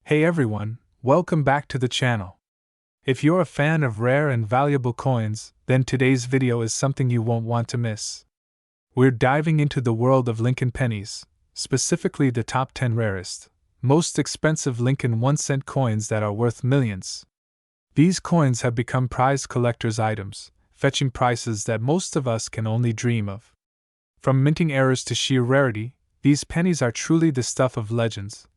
Hey everyone, welcome back to the channel. If you're a fan of rare and valuable coins, then today's video is something you won't want to miss. We're diving into the world of Lincoln pennies, specifically the top 10 rarest, most expensive Lincoln 1-cent coins that are worth millions. These coins have become prized collector's items, fetching prices that most of us can only dream of. From minting errors to sheer rarity, these pennies are truly the stuff of legends.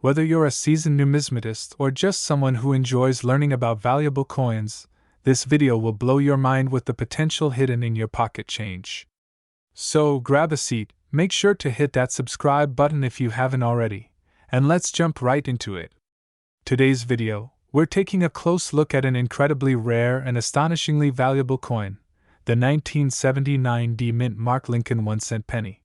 Whether you're a seasoned numismatist or just someone who enjoys learning about valuable coins, this video will blow your mind with the potential hidden in your pocket change. So grab a seat, make sure to hit that subscribe button if you haven't already, and let's jump right into it. Today's video, we're taking a close look at an incredibly rare and astonishingly valuable coin, the 1979 D Mint Mark Lincoln 1-cent penny.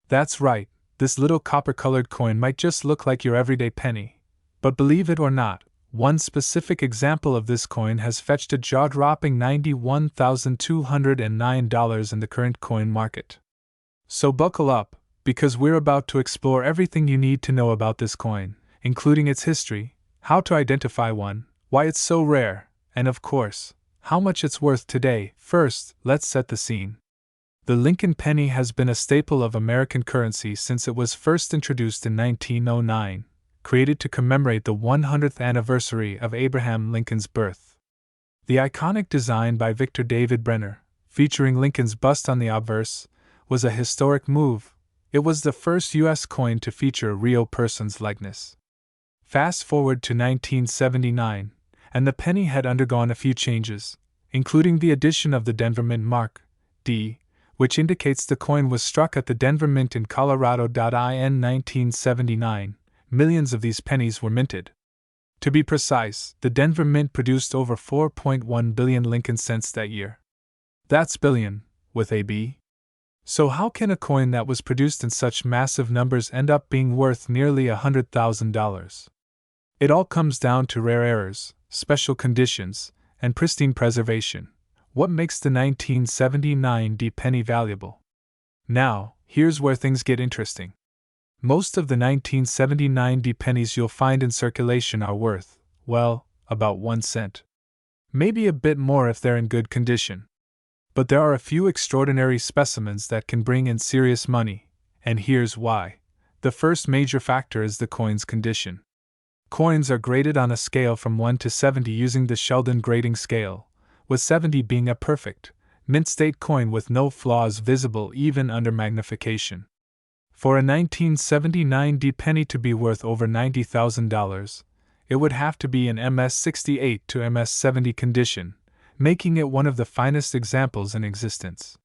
That's right. This little copper-colored coin might just look like your everyday penny, but believe it or not, one specific example of this coin has fetched a jaw-dropping $91,209 in the current coin market. So buckle up, because we're about to explore everything you need to know about this coin, including its history, how to identify one, why it's so rare, and of course, how much it's worth today. First, let's set the scene. The Lincoln penny has been a staple of American currency since it was first introduced in 1909, created to commemorate the 100th anniversary of Abraham Lincoln's birth. The iconic design by Victor David Brenner, featuring Lincoln's bust on the obverse, was a historic move. It was the first U.S. coin to feature a real person's likeness. Fast forward to 1979, and the penny had undergone a few changes, including the addition of the Denver Mint Mark, D, which indicates the coin was struck at the Denver Mint in Colorado. In 1979, millions of these pennies were minted. To be precise, the Denver Mint produced over 4.1 billion Lincoln cents that year. That's billion, with a B. So how can a coin that was produced in such massive numbers end up being worth nearly $100,000? It all comes down to rare errors, special conditions, and pristine preservation. What makes the 1979 D penny valuable? Now, here's where things get interesting. Most of the 1979 D pennies you'll find in circulation are worth, well, about 1 cent. Maybe a bit more if they're in good condition. But there are a few extraordinary specimens that can bring in serious money, and here's why. The first major factor is the coin's condition. Coins are graded on a scale from 1 to 70 using the Sheldon grading scale, with 70 being a perfect, mint-state coin with no flaws visible even under magnification. For a 1979 D penny to be worth over $90,000, it would have to be in MS-68 to MS-70 condition, making it one of the finest examples in existence.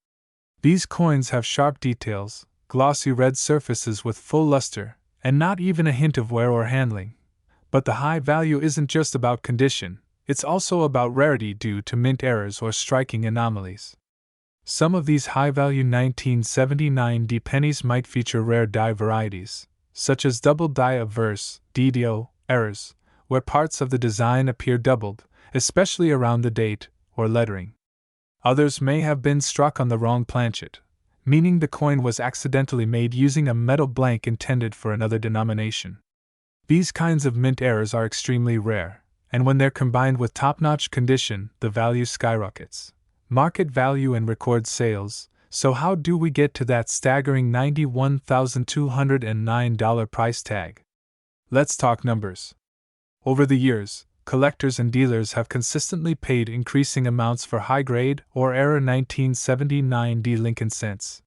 These coins have sharp details, glossy red surfaces with full luster, and not even a hint of wear or handling. But the high value isn't just about condition. It's also about rarity due to mint errors or striking anomalies. Some of these high-value 1979 D pennies might feature rare die varieties, such as double die obverse (DDO) errors, where parts of the design appear doubled, especially around the date or lettering. Others may have been struck on the wrong planchet, meaning the coin was accidentally made using a metal blank intended for another denomination. These kinds of mint errors are extremely rare, and when they're combined with top-notch condition, the value skyrockets. Market value and record sales. So how do we get to that staggering $91,209 price tag? Let's talk numbers. Over the years, collectors and dealers have consistently paid increasing amounts for high-grade or error 1979 D Lincoln cents.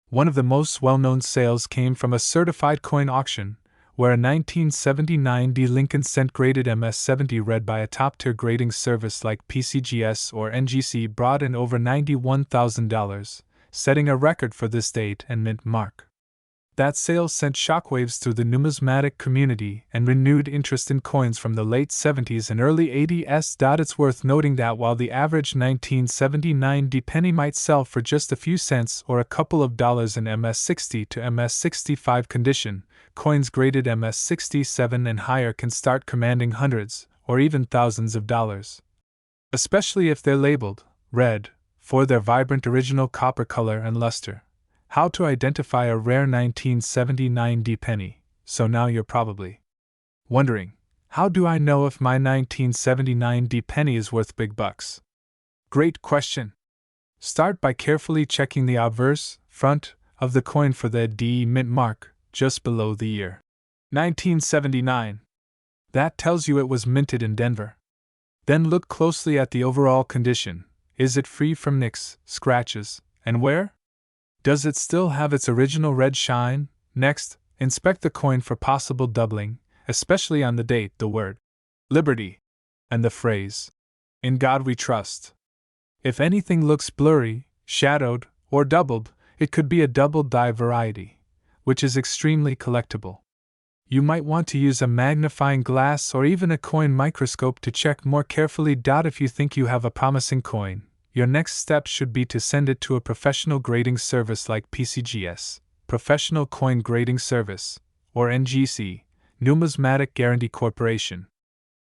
One of the most well-known sales came from a certified coin auction, where a 1979 D Lincoln cent graded MS-70 read by a top-tier grading service like PCGS or NGC brought in over $91,000, setting a record for this date and mint mark. That sale sent shockwaves through the numismatic community and renewed interest in coins from the late 70s and early 80s. It's worth noting that while the average 1979 D penny might sell for just a few cents or a couple of dollars in MS-60 to MS-65 condition, coins graded MS-67 and higher can start commanding hundreds or even thousands of dollars. Especially if they're labeled red for their vibrant original copper color and luster. How to identify a rare 1979 D penny. So now you're probably wondering, How do I know if my 1979 D penny is worth big bucks? Great question. Start by carefully checking the obverse front of the coin for the D mint mark just below the year 1979. That tells you it was minted in Denver. Then look closely at the overall condition. Is it free from nicks, scratches, and wear? Does it still have its original red shine? Next, inspect the coin for possible doubling, especially on the date, the word Liberty, and the phrase In God We Trust. If anything looks blurry, shadowed, or doubled, it could be a double die variety, which is extremely collectible. You might want to use a magnifying glass or even a coin microscope to check more carefully. If you think you have a promising coin, your next step should be to send it to a professional grading service like PCGS, Professional Coin Grading Service, or NGC, Numismatic Guarantee Corporation.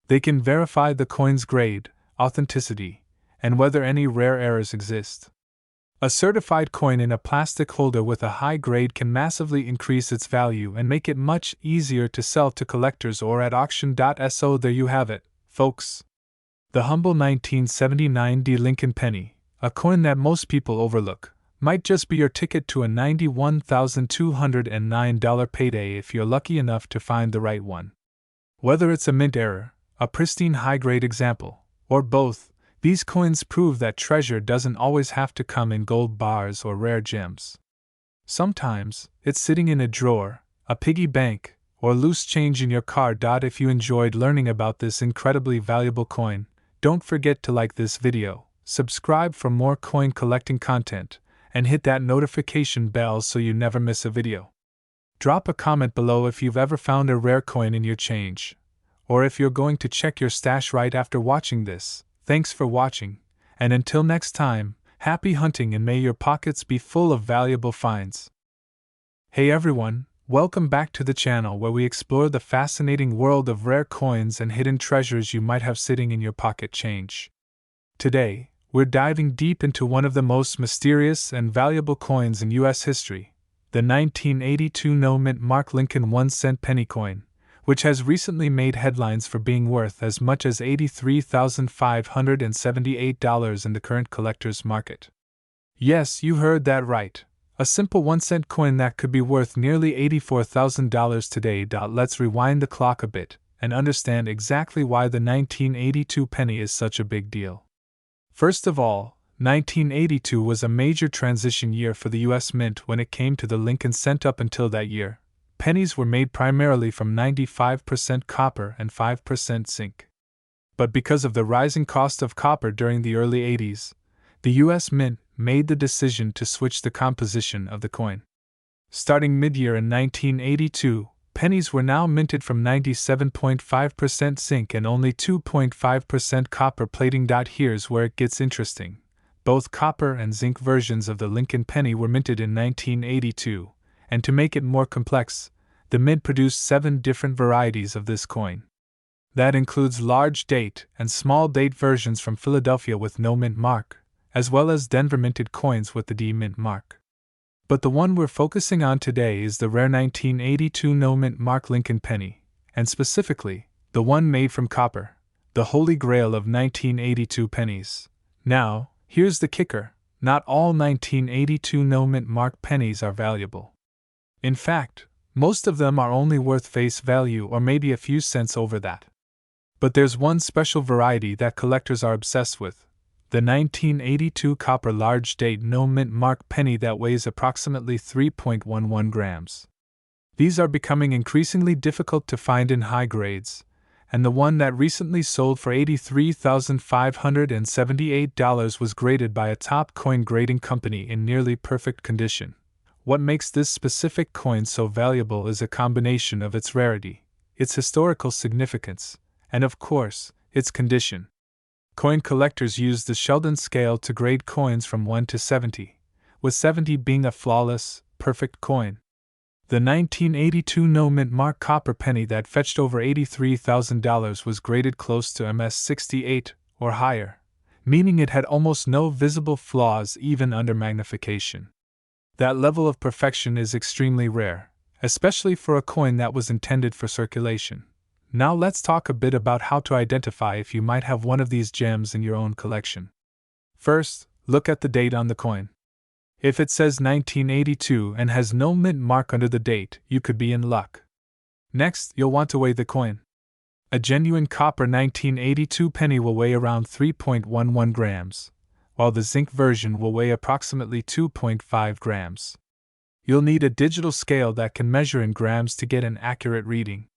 They can verify the coin's grade, authenticity, and whether any rare errors exist. A certified coin in a plastic holder with a high grade can massively increase its value and make it much easier to sell to collectors or at auction. So there you have it, folks. The humble 1979 D Lincoln penny, a coin that most people overlook, might just be your ticket to a $91,209 payday if you're lucky enough to find the right one. Whether it's a mint error, a pristine high-grade example, or both, these coins prove that treasure doesn't always have to come in gold bars or rare gems. Sometimes, it's sitting in a drawer, a piggy bank, or loose change in your car. If you enjoyed learning about this incredibly valuable coin, don't forget to like this video, subscribe for more coin collecting content, and hit that notification bell so you never miss a video. Drop a comment below if you've ever found a rare coin in your change, or if you're going to check your stash right after watching this. Thanks for watching, and until next time, happy hunting and may your pockets be full of valuable finds. Hey everyone, welcome back to the channel where we explore the fascinating world of rare coins and hidden treasures you might have sitting in your pocket change. Today, we're diving deep into one of the most mysterious and valuable coins in U.S. history, the 1982 no-mint mark Lincoln 1-cent penny coin, which has recently made headlines for being worth as much as $83,578 in the current collector's market. Yes, you heard that right. A simple 1-cent coin that could be worth nearly $84,000 today. Let's rewind the clock a bit and understand exactly why the 1982 penny is such a big deal. First of all, 1982 was a major transition year for the U.S. Mint when it came to the Lincoln cent. Up until that year, pennies were made primarily from 95% copper and 5% zinc. But because of the rising cost of copper during the early 80s, the U.S. Mint made the decision to switch the composition of the coin. Starting mid-year in 1982, pennies were now minted from 97.5% zinc and only 2.5% copper plating. Here's where it gets interesting. Both copper and zinc versions of the Lincoln penny were minted in 1982. And to make it more complex, the Mint produced 7 different varieties of this coin. That includes large date and small date versions from Philadelphia with no mint mark, as well as Denver minted coins with the D mint mark. But the one we're focusing on today is the rare 1982 no mint mark Lincoln penny, and specifically, the one made from copper, the holy grail of 1982 pennies. Now, here's the kicker: not all 1982 no mint mark pennies are valuable. In fact, most of them are only worth face value or maybe a few cents over that. But there's one special variety that collectors are obsessed with, the 1982 copper large date no mint mark penny that weighs approximately 3.11 grams. These are becoming increasingly difficult to find in high grades, and the one that recently sold for $83,578 was graded by a top coin grading company in nearly perfect condition. What makes this specific coin so valuable is a combination of its rarity, its historical significance, and of course, its condition. Coin collectors use the Sheldon scale to grade coins from 1 to 70, with 70 being a flawless, perfect coin. The 1982 no-mint mark copper penny that fetched over $83,000 was graded close to MS-68 or higher, meaning it had almost no visible flaws even under magnification. That level of perfection is extremely rare, especially for a coin that was intended for circulation. Now let's talk a bit about how to identify if you might have one of these gems in your own collection. First, look at the date on the coin. If it says 1982 and has no mint mark under the date, you could be in luck. Next, you'll want to weigh the coin. A genuine copper 1982 penny will weigh around 3.11 grams, while the zinc version will weigh approximately 2.5 grams. You'll need a digital scale that can measure in grams to get an accurate reading.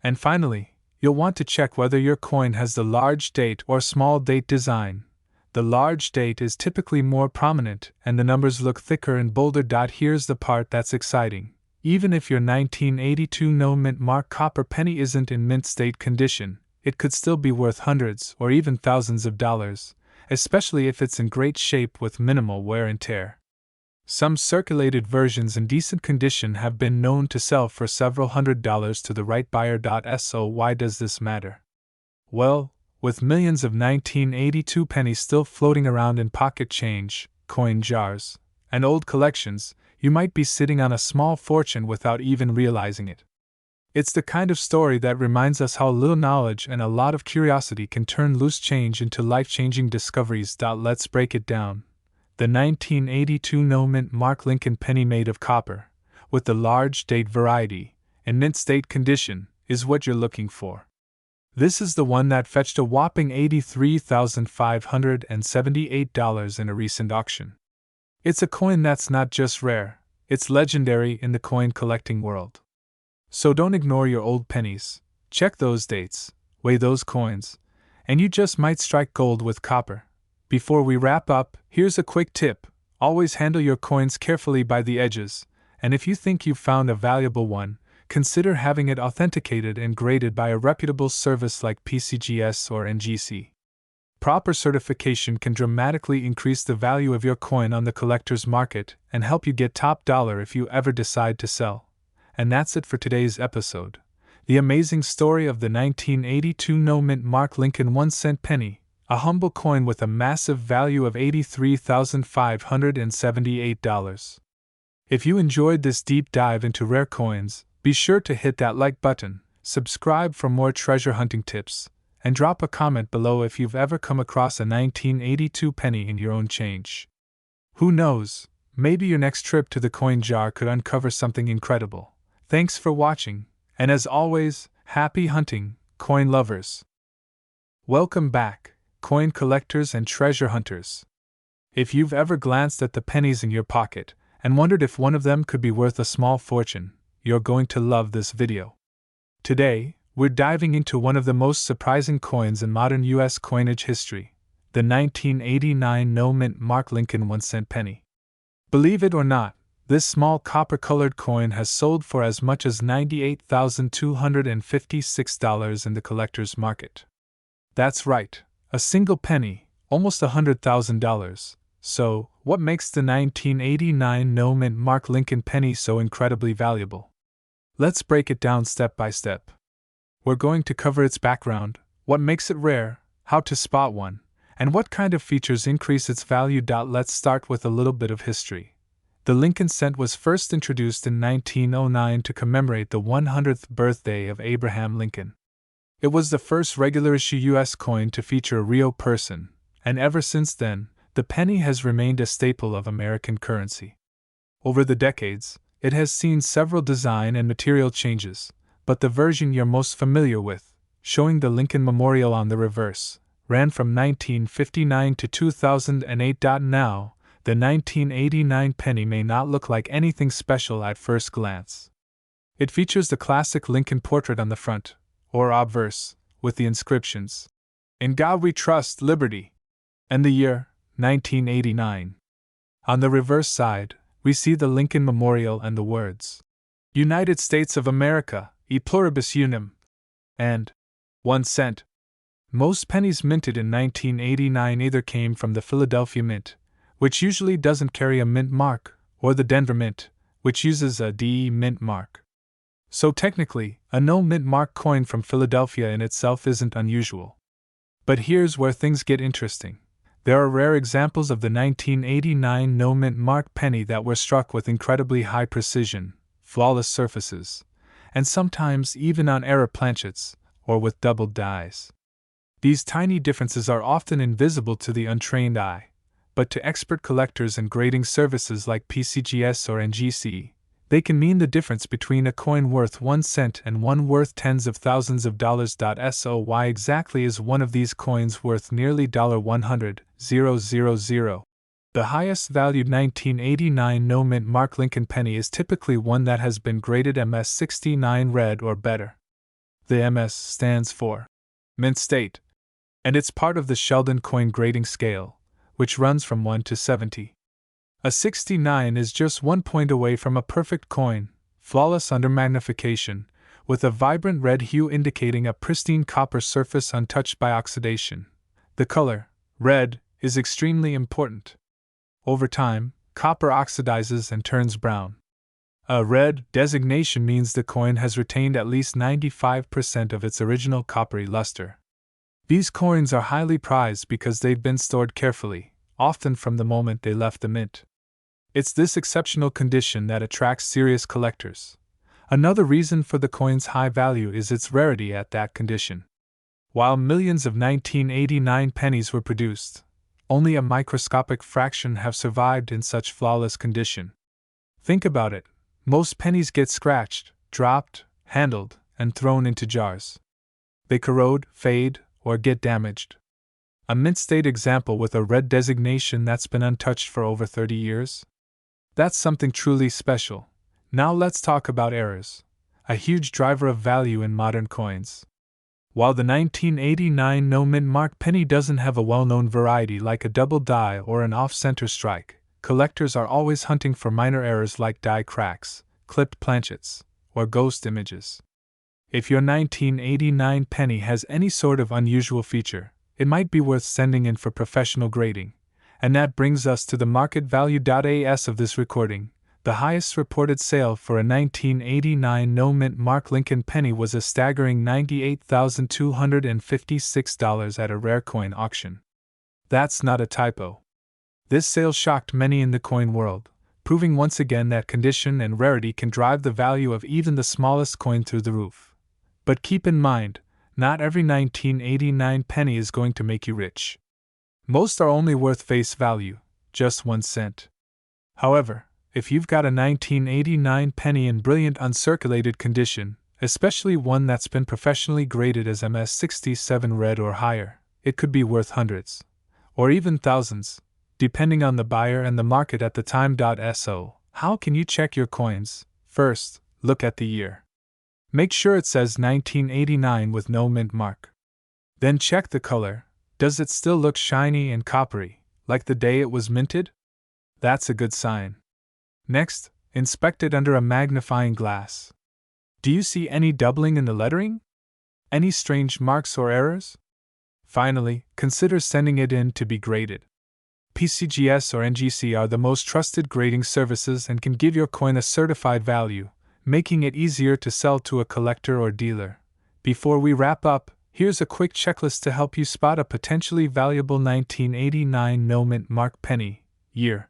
And finally, you'll want to check whether your coin has the large date or small date design. The large date is typically more prominent and the numbers look thicker and bolder. Here's the part that's exciting. Even if your 1982 no mint mark copper penny isn't in mint state condition, it could still be worth hundreds or even thousands of dollars, especially if it's in great shape with minimal wear and tear. Some circulated versions in decent condition have been known to sell for several $100s to the right buyer. So why does this matter? Well, with millions of 1982 pennies still floating around in pocket change, coin jars, and old collections, you might be sitting on a small fortune without even realizing it. It's the kind of story that reminds us how little knowledge and a lot of curiosity can turn loose change into life-changing discoveries. Let's break it down. The 1982 no mint mark Lincoln penny made of copper, with the large date variety, in mint state condition, is what you're looking for. This is the one that fetched a whopping $83,578 in a recent auction. It's a coin that's not just rare, it's legendary in the coin collecting world. So don't ignore your old pennies, check those dates, weigh those coins, and you just might strike gold with copper. Before we wrap up, here's a quick tip. Always handle your coins carefully by the edges, and if you think you've found a valuable one, consider having it authenticated and graded by a reputable service like PCGS or NGC. Proper certification can dramatically increase the value of your coin on the collector's market and help you get top dollar if you ever decide to sell. And that's it for today's episode. The amazing story of the 1982 no mint mark Lincoln 1-cent penny, a humble coin with a massive value of $83,578. If you enjoyed this deep dive into rare coins, be sure to hit that like button, subscribe for more treasure hunting tips, and drop a comment below if you've ever come across a 1982 penny in your own change. Who knows, maybe your next trip to the coin jar could uncover something incredible. Thanks for watching, and as always, happy hunting, coin lovers. Welcome back, coin collectors and treasure hunters. If you've ever glanced at the pennies in your pocket and wondered if one of them could be worth a small fortune, you're going to love this video. Today, we're diving into one of the most surprising coins in modern U.S. coinage history, the 1989 no mint mark Lincoln 1-cent penny. Believe it or not, this small copper-colored coin has sold for as much as $98,256 in the collector's market. That's right, a single penny, almost $100,000. So, what makes the 1989 no mint mark Lincoln penny so incredibly valuable? Let's break it down step by step. We're going to cover its background, what makes it rare, how to spot one, and what kind of features increase its value. Let's start with a little bit of history. The Lincoln cent was first introduced in 1909 to commemorate the 100th birthday of Abraham Lincoln. It was the first regular-issue U.S. coin to feature a real person, and ever since then, the penny has remained a staple of American currency. Over the decades, it has seen several design and material changes, but the version you're most familiar with, showing the Lincoln Memorial on the reverse, ran from 1959 to 2008. Now, the 1989 penny may not look like anything special at first glance. It features the classic Lincoln portrait on the front, or obverse, with the inscriptions, "In God We Trust, Liberty," and the year, 1989. On the reverse side, we see the Lincoln Memorial and the words, "United States of America, e pluribus unum," and 1 cent. Most pennies minted in 1989 either came from the Philadelphia Mint, which usually doesn't carry a mint mark, or the Denver Mint, which uses a DE mint mark. So technically, a no mint mark coin from Philadelphia in itself isn't unusual. But here's where things get interesting. There are rare examples of the 1989 no mint mark penny that were struck with incredibly high precision, flawless surfaces, and sometimes even on error planchets, or with doubled dies. These tiny differences are often invisible to the untrained eye, but to expert collectors and grading services like PCGS or NGC, they can mean the difference between a coin worth 1 cent and one worth tens of thousands of dollars. So why exactly is one of these coins worth nearly $100,000? The highest valued 1989 no-mint mark Lincoln penny is typically one that has been graded MS69 red or better. The MS stands for Mint State, and it's part of the Sheldon coin grading scale, which runs from 1 to 70. A 69 is just 1 point away from a perfect coin, flawless under magnification, with a vibrant red hue indicating a pristine copper surface untouched by oxidation. The color, red, is extremely important. Over time, copper oxidizes and turns brown. A red designation means the coin has retained at least 95% of its original coppery luster. These coins are highly prized because they've been stored carefully, often from the moment they left the mint. It's this exceptional condition that attracts serious collectors. Another reason for the coin's high value is its rarity at that condition. While millions of 1989 pennies were produced, only a microscopic fraction have survived in such flawless condition. Think about it. Most pennies get scratched, dropped, handled, and thrown into jars. They corrode, fade, or get damaged. A mint state example with a red designation that's been untouched for over 30 years? That's something truly special. Now let's talk about errors, a huge driver of value in modern coins. While the 1989 no-mint mark penny doesn't have a well-known variety like a double die or an off-center strike, collectors are always hunting for minor errors like die cracks, clipped planchets, or ghost images. If your 1989 penny has any sort of unusual feature, it might be worth sending in for professional grading. And that brings us to the market value. As of this recording, the highest reported sale for a 1989 no-mint mark Lincoln penny was a staggering $98,256 at a rare coin auction. That's not a typo. This sale shocked many in the coin world, proving once again that condition and rarity can drive the value of even the smallest coin through the roof. But keep in mind, not every 1989 penny is going to make you rich. Most are only worth face value, just 1 cent. However, if you've got a 1989 penny in brilliant uncirculated condition, especially one that's been professionally graded as MS67 red or higher, it could be worth hundreds, or even thousands, depending on the buyer and the market at the time. So, how can you check your coins? First, look at the year. Make sure it says 1989 with no mint mark. Then check the color. Does it still look shiny and coppery, like the day it was minted? That's a good sign. Next, inspect it under a magnifying glass. Do you see any doubling in the lettering? Any strange marks or errors? Finally, consider sending it in to be graded. PCGS or NGC are the most trusted grading services and can give your coin a certified value, making it easier to sell to a collector or dealer. Before we wrap up, here's a quick checklist to help you spot a potentially valuable 1989 no-mint mark penny. Year: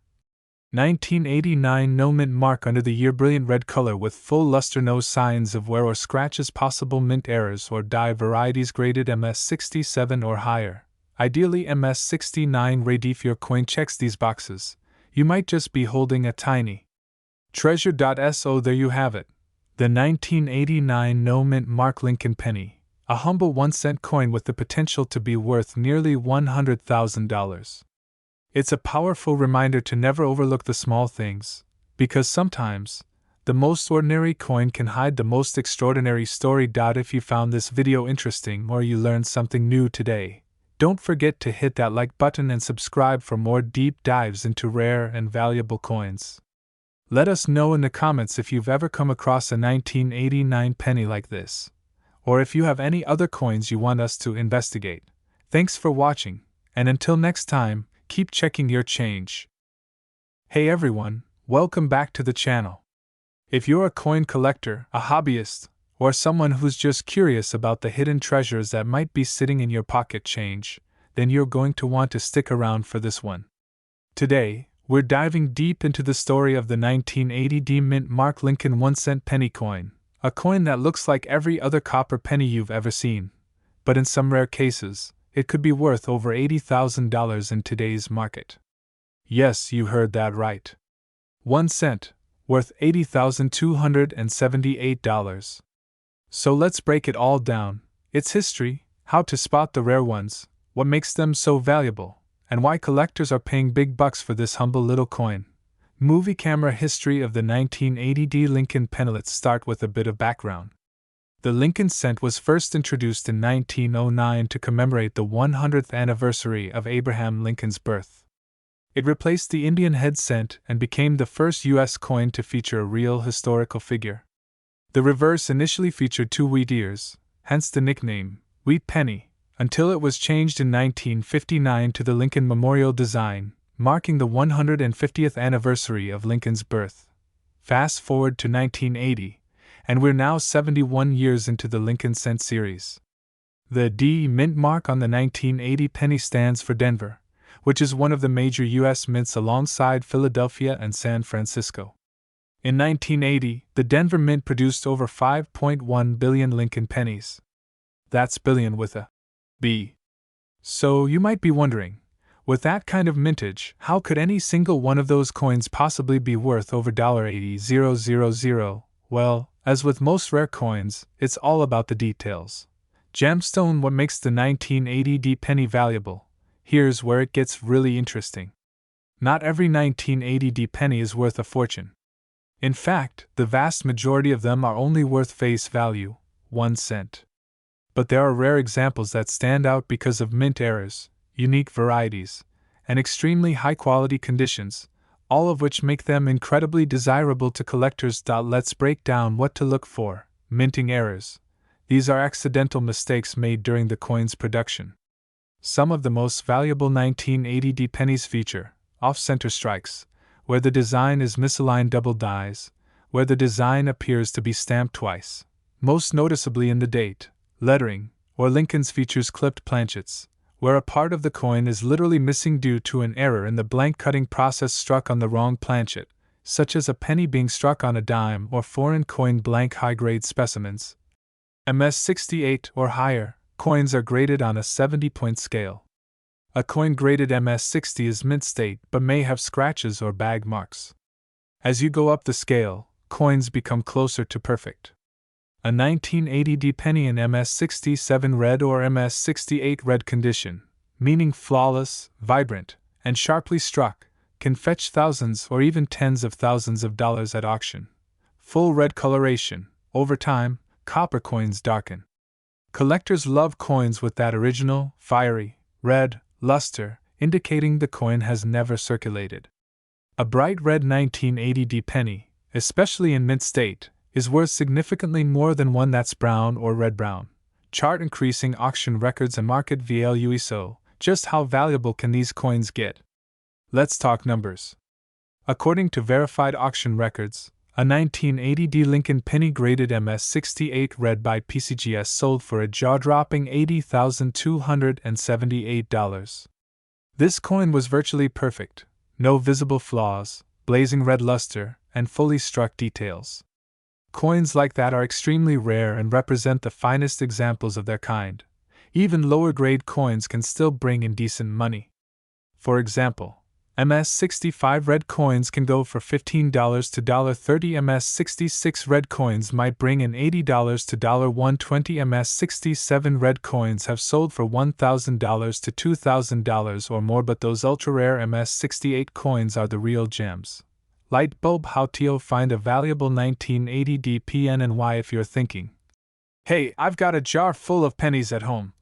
1989 no-mint mark under the year. Brilliant red color with full luster. No signs of wear or scratches. Possible mint errors or die varieties. Graded MS67 or higher, ideally MS69 red. If your coin checks these boxes, you might just be holding a tiny treasure. So there you have it, the 1989 no-mint mark Lincoln penny, a humble 1-cent coin with the potential to be worth nearly $100,000. It's a powerful reminder to never overlook the small things, because sometimes, the most ordinary coin can hide the most extraordinary story. If you found this video interesting or you learned something new today, don't forget to hit that like button and subscribe for more deep dives into rare and valuable coins. Let us know in the comments if you've ever come across a 1989 penny like this, or if you have any other coins you want us to investigate. Thanks for watching, and until next time, keep checking your change. Hey everyone, welcome back to the channel. If you're a coin collector, a hobbyist, or someone who's just curious about the hidden treasures that might be sitting in your pocket change, then you're going to want to stick around for this one. Today, we're diving deep into the story of the 1980 mint mark Lincoln 1-cent penny coin, A coin that looks like every other copper penny you've ever seen, but in some rare cases, it could be worth over $80,000 in today's market. Yes, you heard that right. 1 cent, worth $80,278. So let's break it all down: its history, how to spot the rare ones, what makes them so valuable, and why collectors are paying big bucks for this humble little coin. Movie camera history of the 1980 Lincoln penny. Let's start with a bit of background. The Lincoln cent was first introduced in 1909 to commemorate the 100th anniversary of Abraham Lincoln's birth. It replaced the Indian head cent and became the first U.S. coin to feature a real historical figure. The reverse initially featured 2 wheat ears, hence the nickname, Wheat Penny, until it was changed in 1959 to the Lincoln Memorial design, marking the 150th anniversary of Lincoln's birth. Fast forward to 1980, and we're now 71 years into the Lincoln cent series. The D mint mark on the 1980 penny stands for Denver, which is one of the major U.S. mints alongside Philadelphia and San Francisco. In 1980, the Denver Mint produced over 5.1 billion Lincoln pennies. That's billion with a B. So you might be wondering, with that kind of mintage, how could any single one of those coins possibly be worth over $80,000? Well, as with most rare coins, it's all about the details. Gemstone: what makes the 1980 penny valuable? Here's where it gets really interesting. Not every 1980 penny is worth a fortune. In fact, the vast majority of them are only worth face value, 1 cent. But there are rare examples that stand out because of mint errors, unique varieties, and extremely high-quality conditions, all of which make them incredibly desirable to collectors. Let's break down what to look for. Minting errors. These are accidental mistakes made during the coin's production. Some of the most valuable 1980 pennies feature off-center strikes, where the design is misaligned, double dies, where the design appears to be stamped twice, most noticeably in the date, lettering, or Lincoln's features clipped planchets, where a part of the coin is literally missing due to an error in the blank cutting process, struck on the wrong planchet, such as a penny being struck on a dime or foreign coin blank. High-grade specimens, MS-68 or higher, coins are graded on a 70-point scale. A coin graded MS-60 is mint state but may have scratches or bag marks. As you go up the scale, coins become closer to perfect. A 1980 penny in MS-67 red or MS-68 red condition, meaning flawless, vibrant, and sharply struck, can fetch thousands or even tens of thousands of dollars at auction. Full red coloration. Over time, copper coins darken. Collectors love coins with that original, fiery, red luster, indicating the coin has never circulated. A bright red 1980 penny, especially in mint state, is worth significantly more than one that's brown or red-brown. Chart increasing auction records and market value. So, just how valuable can these coins get? Let's talk numbers. According to verified auction records, a 1980 Lincoln penny graded MS-68 red by PCGS sold for a jaw-dropping $80,278. This coin was virtually perfect, no visible flaws, blazing red luster, and fully struck details. Coins like that are extremely rare and represent the finest examples of their kind. Even lower-grade coins can still bring in decent money. For example, MS-65 red coins can go for $15 to $30. MS-66 red coins might bring in $80 to $120. MS-67 red coins have sold for $1,000 to $2,000 or more, but those ultra-rare MS-68 coins are the real gems. Light bulb: how to find a valuable 1980 PN and why. If you're thinking, hey, I've got a jar full of pennies at home,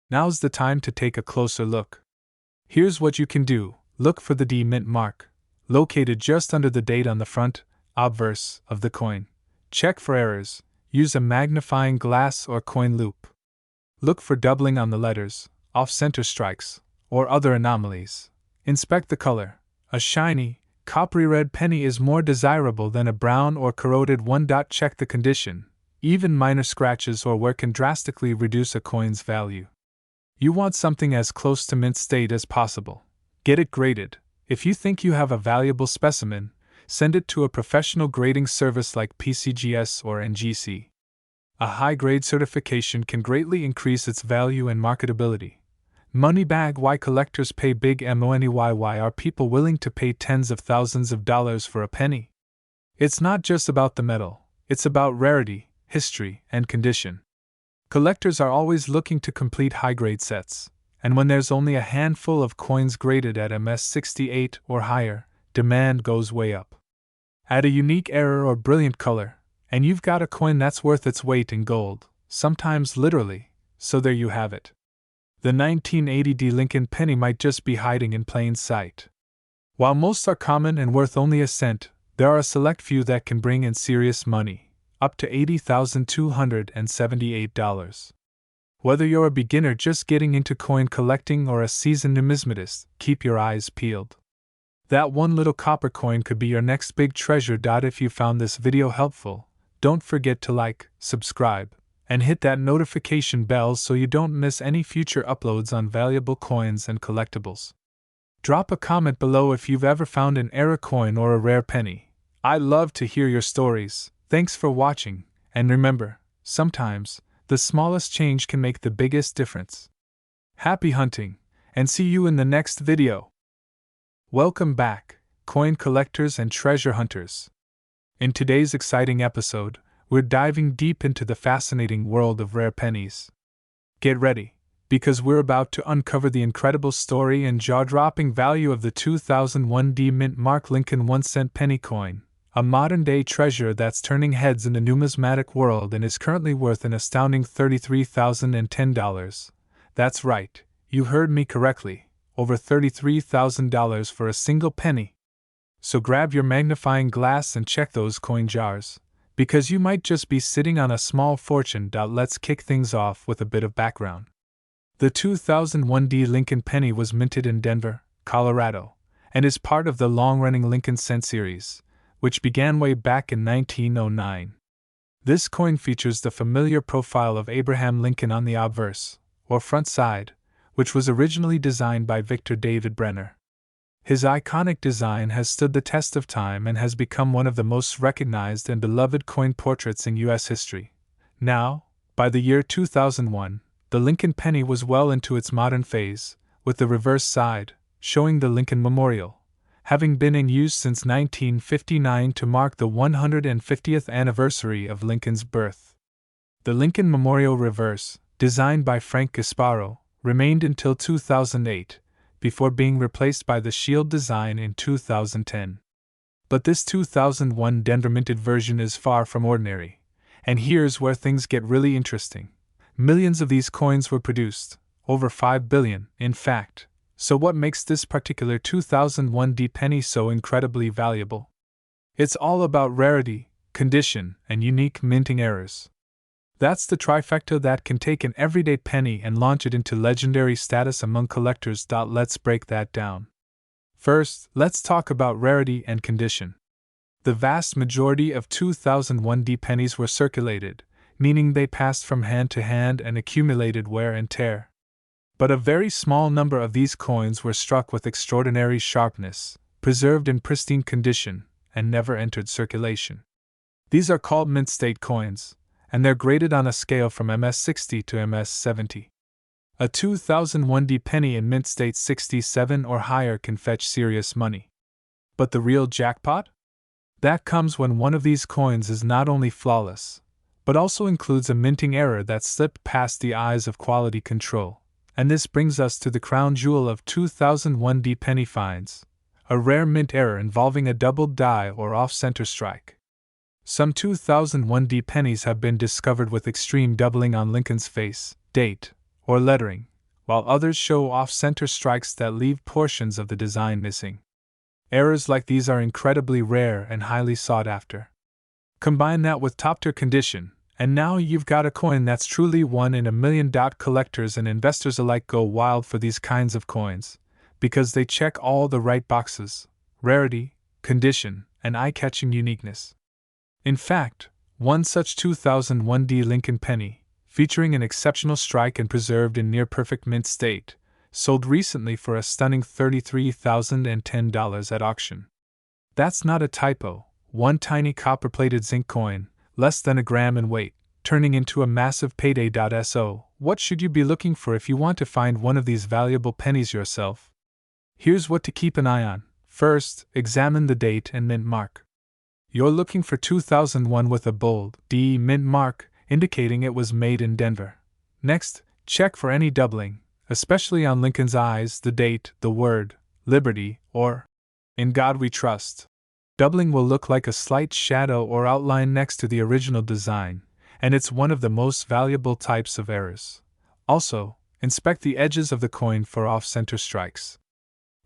now's the time to take a closer look. Here's what you can do. Look for the D mint mark, located just under the date on the front, obverse, of the coin. Check for errors. Use a magnifying glass or coin loop. Look for doubling on the letters, off-center strikes, or other anomalies. Inspect the color. A shiny, coppery red penny is more desirable than a brown or corroded one. Check the condition. Even minor scratches or wear can drastically reduce a coin's value. You want something as close to mint state as possible. Get it graded. If you think you have a valuable specimen, send it to a professional grading service like PCGS or NGC. A high-grade certification can greatly increase its value and marketability. Moneybag: why collectors pay big money. Why are people willing to pay tens of thousands of dollars for a penny? It's not just about the metal, it's about rarity, history, and condition. Collectors are always looking to complete high-grade sets, and when there's only a handful of coins graded at MS68 or higher, demand goes way up. Add a unique error or brilliant color, and you've got a coin that's worth its weight in gold, sometimes literally, so there you have it. The 1980 Lincoln penny might just be hiding in plain sight. While most are common and worth only a cent, there are a select few that can bring in serious money, up to $80,278. Whether you're a beginner just getting into coin collecting or a seasoned numismatist, keep your eyes peeled. That one little copper coin could be your next big treasure. If you found this video helpful, don't forget to like, subscribe, and hit that notification bell so you don't miss any future uploads on valuable coins and collectibles. Drop a comment below if you've ever found an error coin or a rare penny. I love to hear your stories. Thanks for watching, and remember, sometimes, the smallest change can make the biggest difference. Happy hunting, and see you in the next video. Welcome back, coin collectors and treasure hunters. In today's exciting episode, we're diving deep into the fascinating world of rare pennies. Get ready, because we're about to uncover the incredible story and jaw-dropping value of the 2001 Mint Mark Lincoln 1-cent penny coin, a modern-day treasure that's turning heads in the numismatic world and is currently worth an astounding $33,010. That's right, you heard me correctly, over $33,000 for a single penny. So grab your magnifying glass and check those coin jars, because you might just be sitting on a small fortune. Let's kick things off with a bit of background. The 2001 Lincoln penny was minted in Denver, Colorado, and is part of the long-running Lincoln cent series, which began way back in 1909. This coin features the familiar profile of Abraham Lincoln on the obverse, or front side, which was originally designed by Victor David Brenner. His iconic design has stood the test of time and has become one of the most recognized and beloved coin portraits in U.S. history. Now, by the year 2001, the Lincoln penny was well into its modern phase, with the reverse side, showing the Lincoln Memorial, having been in use since 1959 to mark the 150th anniversary of Lincoln's birth. The Lincoln Memorial reverse, designed by Frank Gasparo, remained until 2008, before being replaced by the shield design in 2010. But this 2001 Denver minted version is far from ordinary, and here's where things get really interesting. Millions of these coins were produced, over 5 billion, in fact. So what makes this particular 2001 penny so incredibly valuable? It's all about rarity, condition, and unique minting errors. That's the trifecta that can take an everyday penny and launch it into legendary status among collectors. Let's break that down. First, let's talk about rarity and condition. The vast majority of 2001 pennies were circulated, meaning they passed from hand to hand and accumulated wear and tear. But a very small number of these coins were struck with extraordinary sharpness, preserved in pristine condition, and never entered circulation. These are called mint state coins, and they're graded on a scale from MS60 to MS70. A 2001 penny in mint state 67 or higher can fetch serious money. But the real jackpot? That comes when one of these coins is not only flawless, but also includes a minting error that slipped past the eyes of quality control. And this brings us to the crown jewel of 2001 penny finds, a rare mint error involving a doubled die or off-center strike. Some 2001 pennies have been discovered with extreme doubling on Lincoln's face, date, or lettering, while others show off-center strikes that leave portions of the design missing. Errors like these are incredibly rare and highly sought after. Combine that with top-tier condition, and now you've got a coin that's truly one in a million. Collectors and investors alike go wild for these kinds of coins, because they check all the right boxes: rarity, condition, and eye-catching uniqueness. In fact, one such 2001 Lincoln penny, featuring an exceptional strike and preserved in near-perfect mint state, sold recently for a stunning $33,010 at auction. That's not a typo. One tiny copper-plated zinc coin, less than a gram in weight, turning into a massive payday. So, what should you be looking for if you want to find one of these valuable pennies yourself? Here's what to keep an eye on. First, examine the date and mint mark. You're looking for 2001 with a bold D mint mark, indicating it was made in Denver. Next, check for any doubling, especially on Lincoln's eyes, the date, the word, Liberty, or In God We Trust. Doubling will look like a slight shadow or outline next to the original design, and it's one of the most valuable types of errors. Also, inspect the edges of the coin for off-center strikes.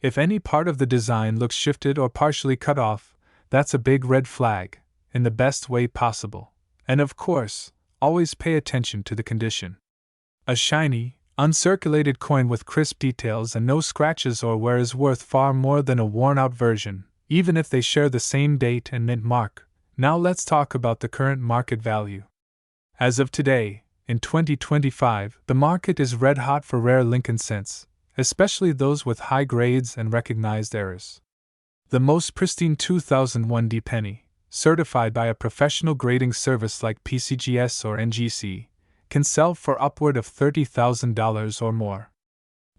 If any part of the design looks shifted or partially cut off, that's a big red flag, in the best way possible. And of course, always pay attention to the condition. A shiny, uncirculated coin with crisp details and no scratches or wear is worth far more than a worn-out version, even if they share the same date and mint mark. Now let's talk about the current market value. As of today, in 2025, the market is red hot for rare Lincoln cents, especially those with high grades and recognized errors. The most pristine 2001 D penny, certified by a professional grading service like PCGS or NGC, can sell for upward of $30,000 or more.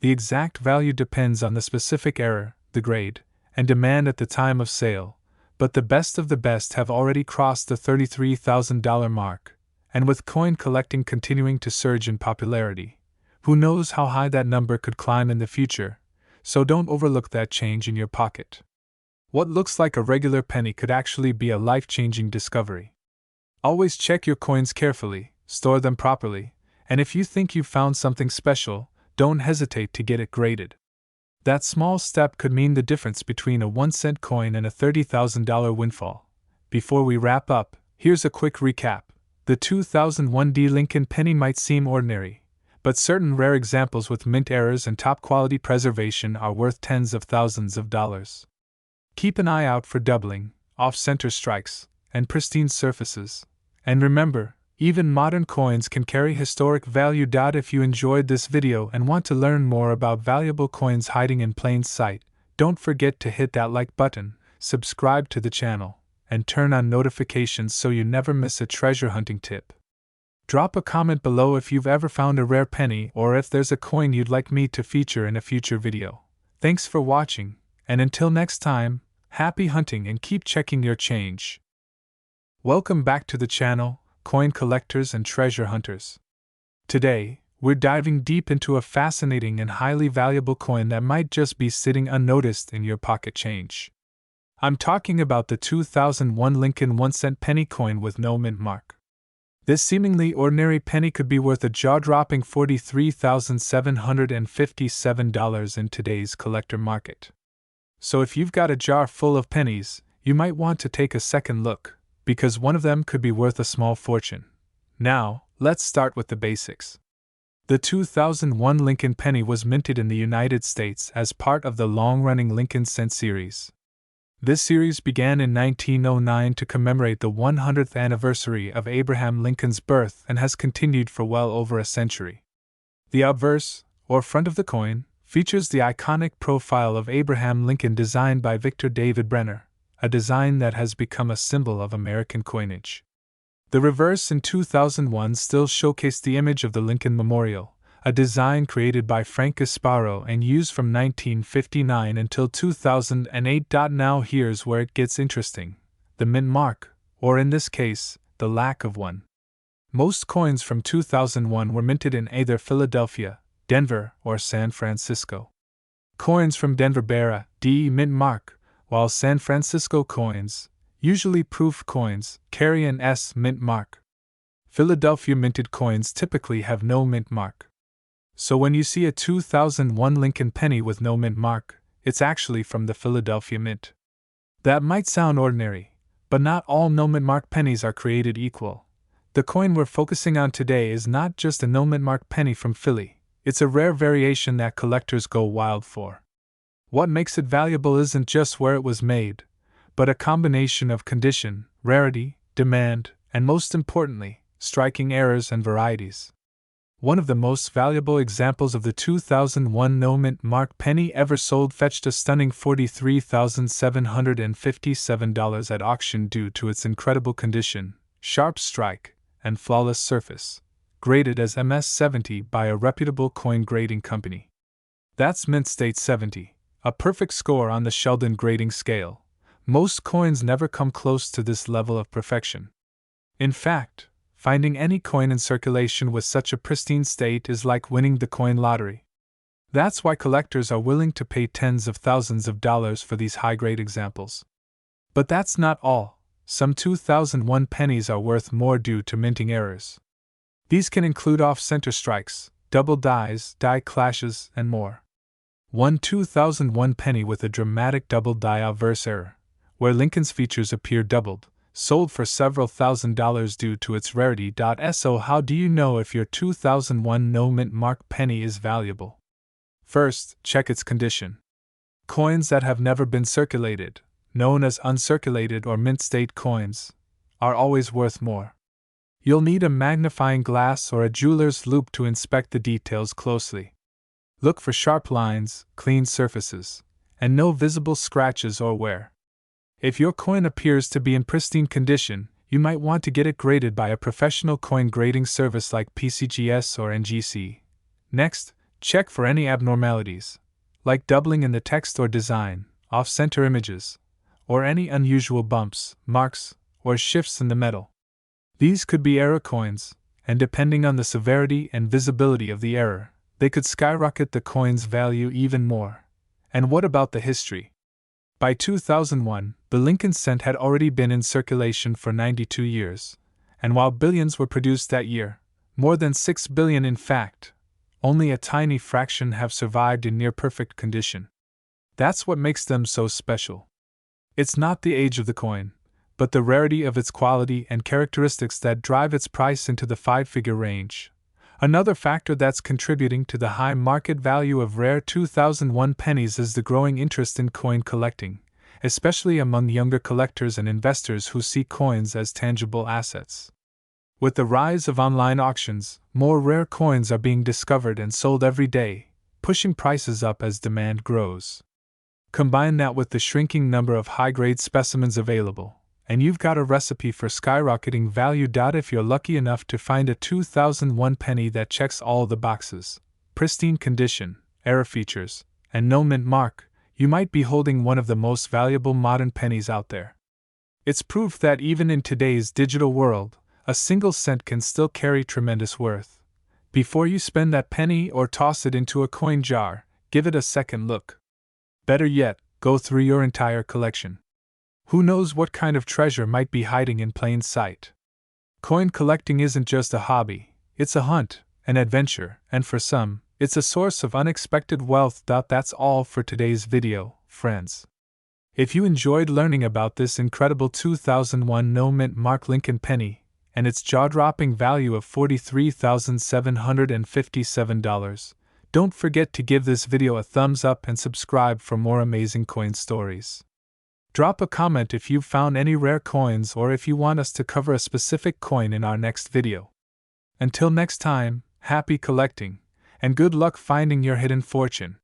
The exact value depends on the specific error, the grade, and demand at the time of sale, but the best of the best have already crossed the $33,000 mark, and with coin collecting continuing to surge in popularity, who knows how high that number could climb in the future, so don't overlook that change in your pocket. What looks like a regular penny could actually be a life-changing discovery. Always check your coins carefully, store them properly, and if you think you've found something special, don't hesitate to get it graded. That small step could mean the difference between a 1-cent coin and a $30,000 windfall. Before we wrap up, here's a quick recap. The 2001 D Lincoln penny might seem ordinary, but certain rare examples with mint errors and top-quality preservation are worth tens of thousands of dollars. Keep an eye out for doubling, off-center strikes, and pristine surfaces. And remember, even modern coins can carry historic value. If you enjoyed this video and want to learn more about valuable coins hiding in plain sight, don't forget to hit that like button, subscribe to the channel, and turn on notifications so you never miss a treasure hunting tip. Drop a comment below if you've ever found a rare penny or if there's a coin you'd like me to feature in a future video. Thanks for watching, and until next time, happy hunting and keep checking your change. Welcome back to the channel, coin collectors and treasure hunters. Today, we're diving deep into a fascinating and highly valuable coin that might just be sitting unnoticed in your pocket change. I'm talking about the 2001 Lincoln 1-cent penny coin with no mint mark. This seemingly ordinary penny could be worth a jaw-dropping $43,757 in today's collector market. So if you've got a jar full of pennies, you might want to take a second look, because one of them could be worth a small fortune. Now, let's start with the basics. The 2001 Lincoln penny was minted in the United States as part of the long-running Lincoln cent series. This series began in 1909 to commemorate the 100th anniversary of Abraham Lincoln's birth and has continued for well over a century. The obverse, or front of the coin, features the iconic profile of Abraham Lincoln designed by Victor David Brenner, a design that has become a symbol of American coinage. The reverse in 2001 still showcased the image of the Lincoln Memorial, a design created by Frank Gasparo and used from 1959 until 2008. Now here's where it gets interesting: the mint mark, or in this case, the lack of one. Most coins from 2001 were minted in either Philadelphia, Denver, or San Francisco. Coins from Denver bear a D mint mark, while San Francisco coins, usually proof coins, carry an S mint mark. Philadelphia minted coins typically have no mint mark. So when you see a 2001 Lincoln penny with no mint mark, it's actually from the Philadelphia Mint. That might sound ordinary, but not all no mint mark pennies are created equal. The coin we're focusing on today is not just a no mint mark penny from Philly, it's a rare variation that collectors go wild for. What makes it valuable isn't just where it was made, but a combination of condition, rarity, demand, and most importantly, striking errors and varieties. One of the most valuable examples of the 2001 no mint mark penny ever sold fetched a stunning $43,757 at auction due to its incredible condition, sharp strike, and flawless surface, graded as MS-70 by a reputable coin grading company. That's Mint State 70, a perfect score on the Sheldon grading scale. Most coins never come close to this level of perfection. In fact, finding any coin in circulation with such a pristine state is like winning the coin lottery. That's why collectors are willing to pay tens of thousands of dollars for these high-grade examples. But that's not all. Some 2001 pennies are worth more due to minting errors. These can include off-center strikes, double dies, die clashes, and more. One 2001 penny with a dramatic double die obverse error, where Lincoln's features appear doubled, sold for several $1,000s due to its rarity. So how do you know if your 2001 no-mint mark penny is valuable? First, check its condition. Coins that have never been circulated, known as uncirculated or mint state coins, are always worth more. You'll need a magnifying glass or a jeweler's loupe to inspect the details closely. Look for sharp lines, clean surfaces, and no visible scratches or wear. If your coin appears to be in pristine condition, you might want to get it graded by a professional coin grading service like PCGS or NGC. Next, check for any abnormalities, like doubling in the text or design, off-center images, or any unusual bumps, marks, or shifts in the metal. These could be error coins, and depending on the severity and visibility of the error, they could skyrocket the coin's value even more. And what about the history? By 2001, the Lincoln cent had already been in circulation for 92 years, and while billions were produced that year, more than 6 billion in fact, only a tiny fraction have survived in near-perfect condition. That's what makes them so special. It's not the age of the coin, but the rarity of its quality and characteristics that drive its price into the five-figure range. Another factor that's contributing to the high market value of rare 2001 pennies is the growing interest in coin collecting, especially among younger collectors and investors who see coins as tangible assets. With the rise of online auctions, more rare coins are being discovered and sold every day, pushing prices up as demand grows. Combine that with the shrinking number of high-grade specimens available, and you've got a recipe for skyrocketing value. If you're lucky enough to find a 2001 penny that checks all the boxes, pristine condition, error features, and no mint mark, you might be holding one of the most valuable modern pennies out there. It's proof that even in today's digital world, a single cent can still carry tremendous worth. Before you spend that penny or toss it into a coin jar, give it a second look. Better yet, go through your entire collection. Who knows what kind of treasure might be hiding in plain sight? Coin collecting isn't just a hobby, it's a hunt, an adventure, and for some, it's a source of unexpected wealth. That's all for today's video, friends. If you enjoyed learning about this incredible 2001 no-mint mark Lincoln penny, and its jaw-dropping value of $43,757, don't forget to give this video a thumbs up and subscribe for more amazing coin stories. Drop a comment if you've found any rare coins or if you want us to cover a specific coin in our next video. Until next time, happy collecting, and good luck finding your hidden fortune.